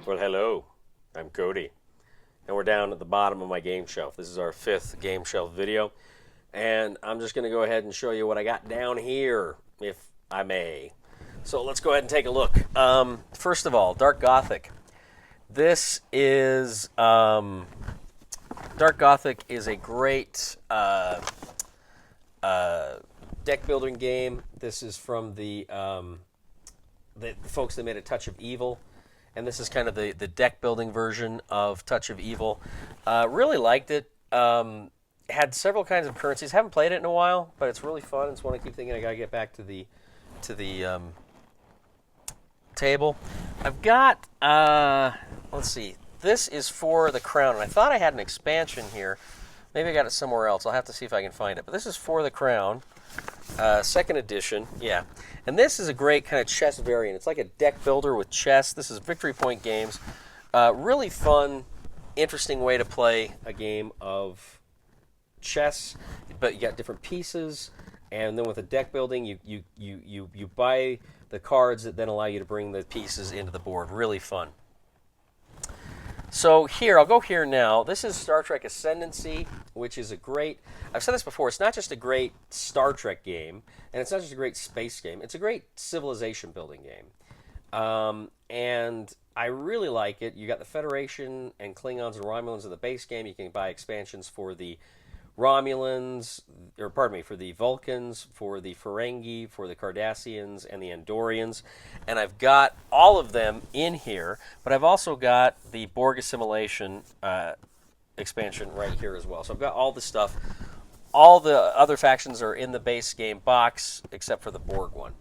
Well, hello. I'm Cody, and we're down at the bottom of my game shelf. This is our 5th game shelf video, and I'm just going to go ahead and show you what I got down here, if I may. So let's go ahead and take a look. First of all, Dark Gothic. This is Dark Gothic is a great deck building game. This is from the folks that made A Touch of Evil. And this is kind of the deck building version of Touch of Evil. Really liked it. Had several kinds of currencies. Haven't played it in a while, but it's really fun. It's one I keep thinking I gotta get back to the table. I've got let's see. This is For the Crown, and I thought I had an expansion here. Maybe I got it somewhere else. I'll have to see if I can find it. But this is For the Crown, 2nd edition. Yeah. And this is a great kind of chess variant. It's like a deck builder with chess. This is Victory Point Games. Really fun, interesting way to play a game of chess, but you got different pieces. And then with the deck building, you buy the cards that then allow you to bring the pieces into the board. Really fun. So here, I'll go here now. This is Star Trek Ascendancy, which is a great, I've said this before, it's not just a great Star Trek game, and it's not just a great space game, it's a great civilization building game. And I really like it. You got the Federation and Klingons and Romulans in the base game. You can buy expansions for the Romulans, or pardon me, for the Vulcans, for the Ferengi, for the Cardassians, and the Andorians. And I've got all of them in here, but I've also got the Borg Assimilation expansion right here as well. So I've got all the stuff. All the other factions are in the base game box, except for the Borg one.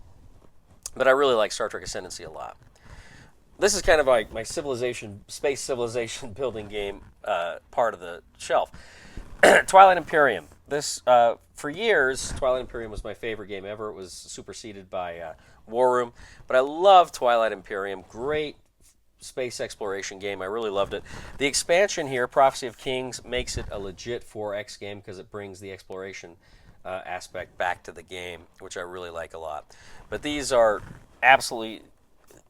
But I really like Star Trek Ascendancy a lot. This is kind of like my civilization, space civilization building game part of the shelf. Twilight Imperium. This, for years, Twilight Imperium was my favorite game ever. It was superseded by War Room. But I love Twilight Imperium. Great space exploration game. I really loved it. The expansion here, Prophecy of Kings, makes it a legit 4X game because it brings the exploration aspect back to the game, which I really like a lot. But these are absolutely,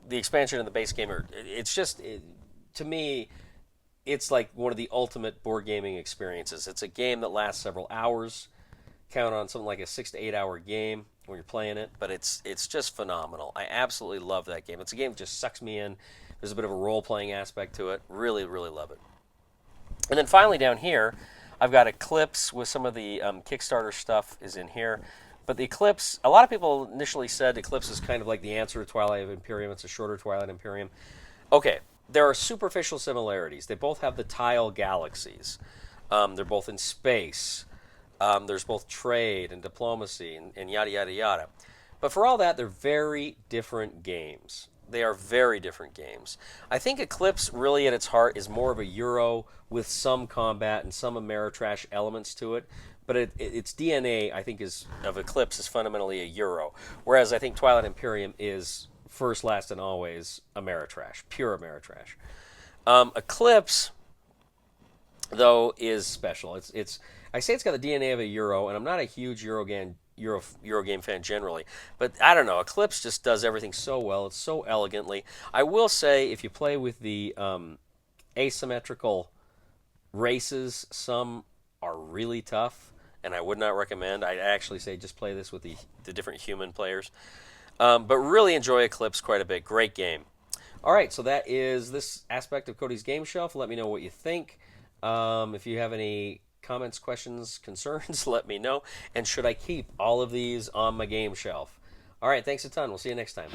the expansion and the base game are, it's just, to me, it's like one of the ultimate board gaming experiences. It's a game that lasts several hours. Count on something like a 6 to 8 hour game when you're playing it, but it's just phenomenal. I absolutely love that game. It's a game that just sucks me in. There's a bit of a role-playing aspect to it. Really, really love it. And then finally down here, I've got Eclipse with some of the Kickstarter stuff is in here. But the Eclipse, a lot of people initially said Eclipse is kind of like the answer to Twilight Imperium. It's a shorter Twilight Imperium. Okay. There are superficial similarities. They both have the tile galaxies. They're both in space. There's both trade and diplomacy and yada, yada, yada. But for all that, they're very different games. They are very different games. I think Eclipse, really at its heart, is more of a Euro with some combat and some Ameritrash elements to it. But its DNA, I think, of Eclipse is fundamentally a Euro. Whereas I think Twilight Imperium is first, last, and always Ameritrash, pure Ameritrash. Eclipse, though, is special. I say it's got the DNA of a Euro, and I'm not a huge Euro game fan generally, but I don't know. Eclipse just does everything so well. It's so elegantly. I will say, if you play with the asymmetrical races, some are really tough, and I would not recommend. I'd actually say just play this with the different human players. But really enjoy Eclipse quite a bit. Great game. All right, so that is this aspect of Cody's Game Shelf. Let me know what you think. If you have any comments, questions, concerns, let me know. And should I keep all of these on my game shelf? All right, thanks a ton. We'll see you next time.